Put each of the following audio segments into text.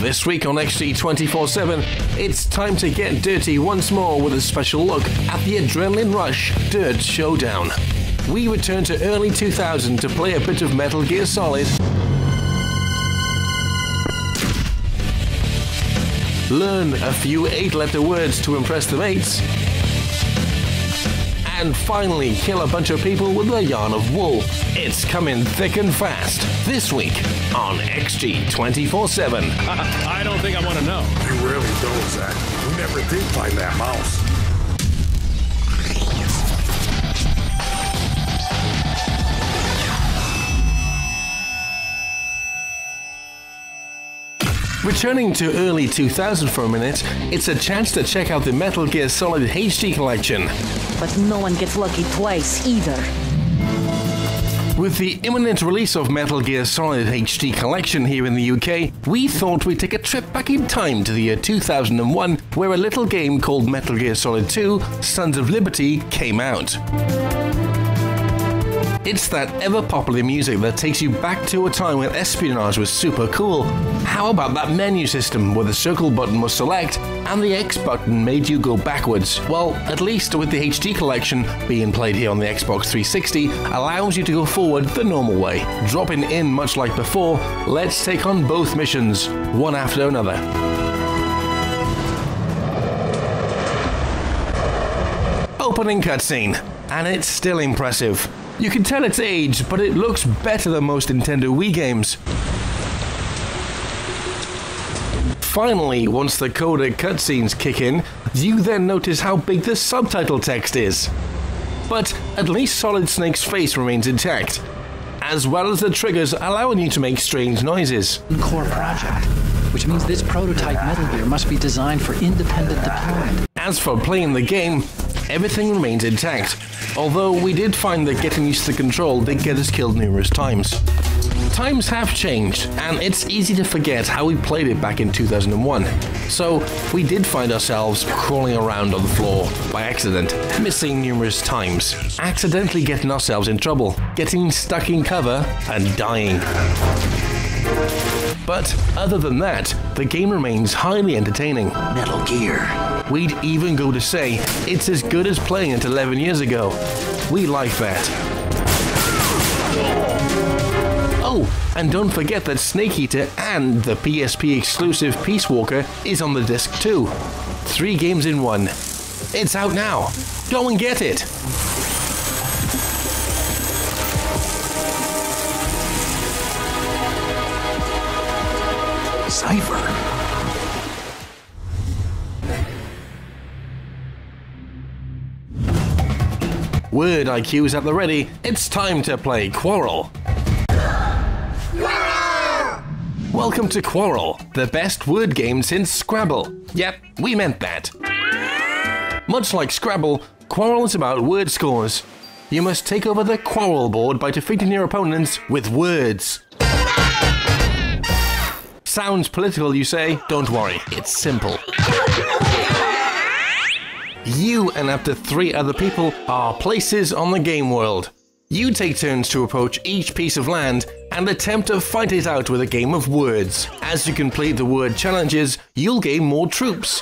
This week on XG24/7, it's time to get dirty once more with a special look at the adrenaline rush Dirt Showdown. We return to early 2000 to play a bit of Metal Gear Solid, learn a few 8-letter words to impress the mates, and finally kill a bunch of people with a yarn of wool. It's coming thick and fast this week on XG24/7. I don't think I want to know. You really don't, Zach. We never did find that mouse. Returning to early 2000 for a minute, it's a chance to check out the Metal Gear Solid HD collection. But no one gets lucky twice either. With the imminent release of Metal Gear Solid HD collection here in the UK, we thought we'd take a trip back in time to the year 2001, where a little game called Metal Gear Solid 2: Sons of Liberty came out. It's that ever-popular music that takes you back to a time when espionage was super cool. How about that menu system where the circle button was select and the X button made you go backwards? Well, at least with the HD collection being played here on the Xbox 360, allows you to go forward the normal way. Dropping in much like before, let's take on both missions, one after another. Opening cutscene, and it's still impressive. You can tell it's aged, but it looks better than most Nintendo Wii games. Finally, once the codec cutscenes kick in, you then notice how big the subtitle text is. But at least Solid Snake's face remains intact, as well as the triggers allowing you to make strange noises. Core project, which means this prototype Metal Gear must be designed for independent deployment. As for playing the game, everything remains intact, although we did find that getting used to the control did get us killed numerous times. Times have changed, and it's easy to forget how we played it back in 2001. So we did find ourselves crawling around on the floor by accident, missing numerous times, accidentally getting ourselves in trouble, getting stuck in cover, and dying. But other than that, the game remains highly entertaining. Metal Gear. We'd even go to say it's as good as playing it 11 years ago. We like that. Oh, and don't forget that Snake Eater and the PSP exclusive Peace Walker is on the disc too. 3 games in one. It's out now. Go and get it. Cypher. Word IQ's at the ready. It's time to play Quarrel. Welcome to Quarrel, the best word game since Scrabble. Yep, we meant that. Much like Scrabble, Quarrel is about word scores. You must take over the Quarrel board by defeating your opponents with words. Sounds political, you say? Don't worry, it's simple. You and up to 3 other people are places on the game world. You take turns to approach each piece of land and attempt to fight it out with a game of words. As you complete the word challenges, you'll gain more troops.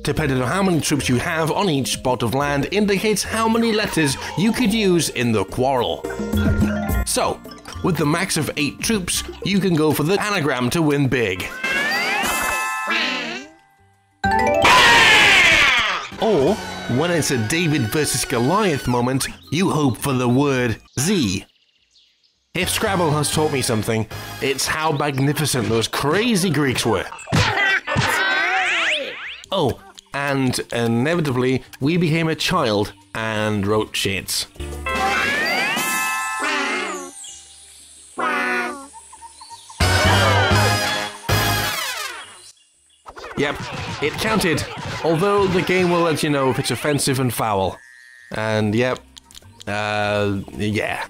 Depending on how many troops you have on each spot of land indicates how many letters you could use in the quarrel. So, with the max of 8 troops, you can go for the anagram to win big. Or, when it's a David versus Goliath moment, you hope for the word Z. If Scrabble has taught me something, it's how magnificent those crazy Greeks were. Oh, and inevitably, we became a child and wrote shits. Yep, it counted, although the game will let you know if it's offensive and foul. And yep, yeah.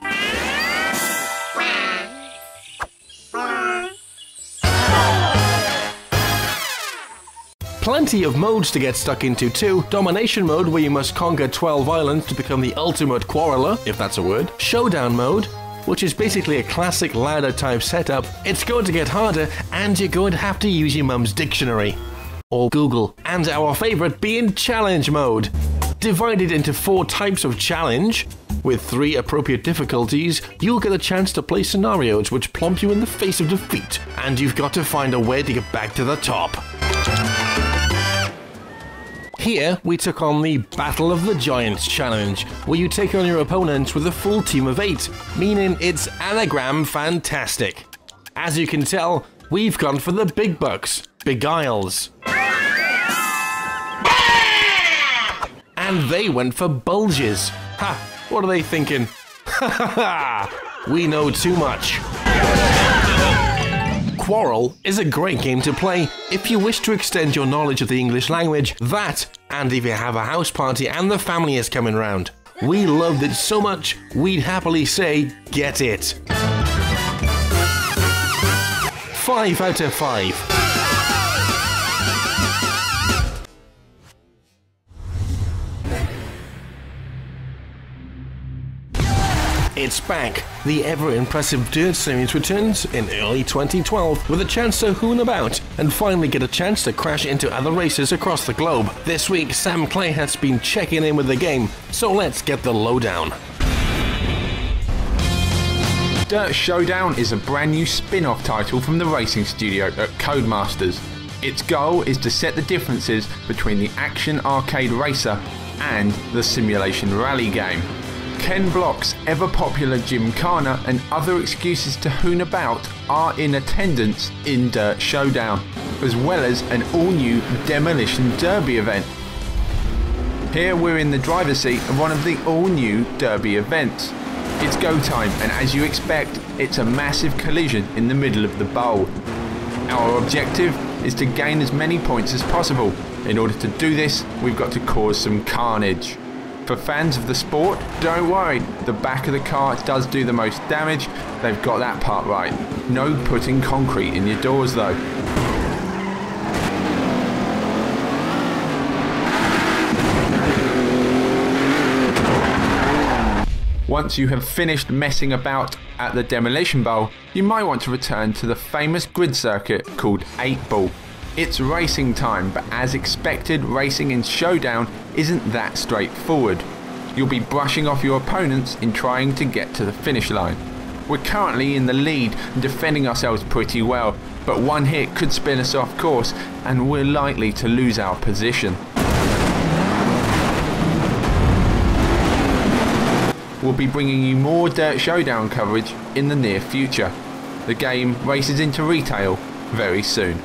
Plenty of modes to get stuck into too. Domination mode, where you must conquer 12 islands to become the ultimate quarreler, if that's a word. Showdown mode, which is basically a classic ladder type setup. It's going to get harder and you're going to have to use your mum's dictionary or Google. And our favorite being challenge mode. Divided into 4 types of challenge, with 3 appropriate difficulties, you'll get a chance to play scenarios which plump you in the face of defeat, and you've got to find a way to get back to the top. Here, we took on the Battle of the Giants challenge, where you take on your opponents with a full team of 8, meaning it's anagram fantastic. As you can tell, we've gone for the big bucks, beguiles. And they went for bulges. Ha! What are they thinking? Ha ha ha! We know too much. Quarrel is a great game to play if you wish to extend your knowledge of the English language, and if you have a house party and the family is coming round. We loved it so much, we'd happily say, get it. 5 out of 5. It's back. The ever-impressive DiRT series returns in early 2012 with a chance to hoon about and finally get a chance to crash into other races across the globe. This week, Sam Clay has been checking in with the game, so let's get the lowdown. DiRT Showdown is a brand new spin-off title from the racing studio at Codemasters. Its goal is to set the differences between the action arcade racer and the simulation rally game. Ken Block's ever-popular Gymkhana and other excuses to hoon about are in attendance in DiRT Showdown, as well as an all-new Demolition Derby event. Here we're in the driver's seat of one of the all-new Derby events. It's go time, and as you expect, it's a massive collision in the middle of the bowl. Our objective is to gain as many points as possible. In order to do this, we've got to cause some carnage. For fans of the sport, don't worry, the back of the car does do the most damage, they've got that part right. No putting concrete in your doors though. Once you have finished messing about at the Demolition Bowl, you might want to return to the famous grid circuit called 8 Ball. It's racing time, but as expected, racing in Showdown isn't that straightforward. You'll be brushing off your opponents in trying to get to the finish line. We're currently in the lead and defending ourselves pretty well, but one hit could spin us off course and we're likely to lose our position. We'll be bringing you more DiRT Showdown coverage in the near future. The game races into retail very soon.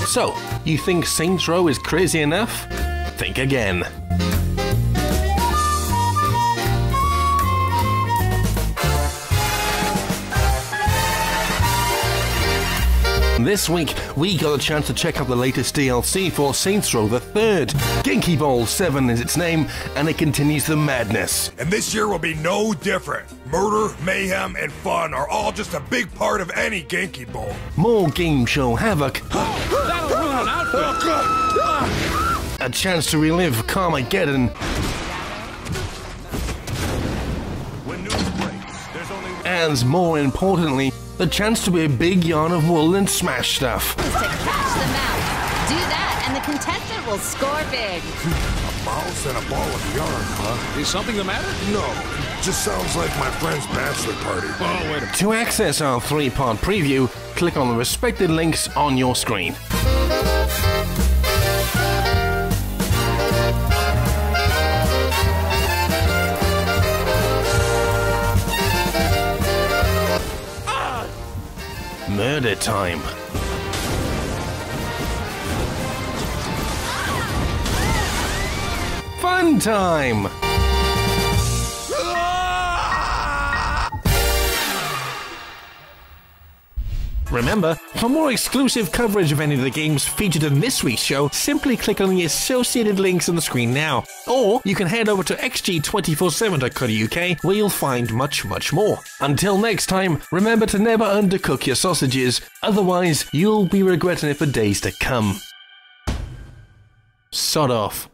So, you think Saints Row is crazy enough? Think again. This week, we got a chance to check out the latest DLC for Saints Row III. Genkibowl VII is its name, and it continues the madness. And this year will be no different. Murder, mayhem, and fun are all just a big part of any Genki Bowl. More game show havoc. That'll ruin an outfit. A chance to relive Carmageddon. When news breaks, there's only And more importantly, the chance to be a big yarn of wool and smash stuff. Is to catch the mouse. Do that, and the contestant will score big. a mouse and a ball of yarn, huh? Is something the matter? No, it just sounds like my friend's bachelor party. Oh, wait a minute. To access our 3-part preview, click on the respected links on your screen. Murder time. Fun time. Remember, for more exclusive coverage of any of the games featured in this week's show, simply click on the associated links on the screen now. Or you can head over to XG24.7.co.uk where you'll find much more. Until next time, remember to never undercook your sausages, otherwise you'll be regretting it for days to come. Sod off.